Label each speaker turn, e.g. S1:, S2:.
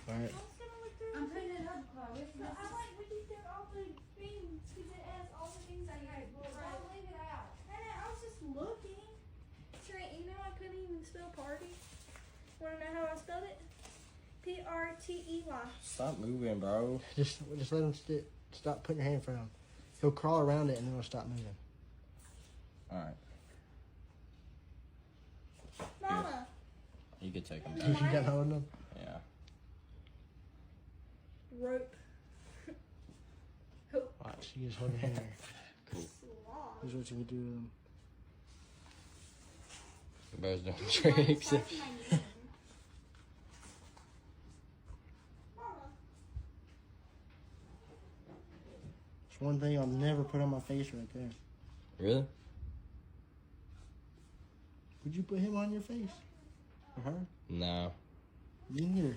S1: Alright.
S2: I'm putting it up, Chloe.
S3: So I like when you do all the things because it has all the things I hate. Well, don't leave it out.
S2: I was just looking. Trent, you know I couldn't even spell party. Want to know how I spelled it? P-R-T-E-Y.
S1: Stop moving, bro.
S4: Just let him sit. Stop putting your hand in front of him. He'll crawl around it and then he'll stop moving.
S1: Alright.
S2: Mama.
S1: You could take him
S4: You
S1: back.
S4: got holding him?
S1: Yeah.
S2: Rope.
S4: Watch, you just hold him here.
S1: Cool.
S2: Sloth.
S4: Here's what you can do to him.
S1: The bear's doing tricks.
S3: That's my name.
S4: It's one thing I'll never put on my face right there.
S1: Really?
S4: Would you put him on your face? Or her?
S1: No.
S4: Me neither.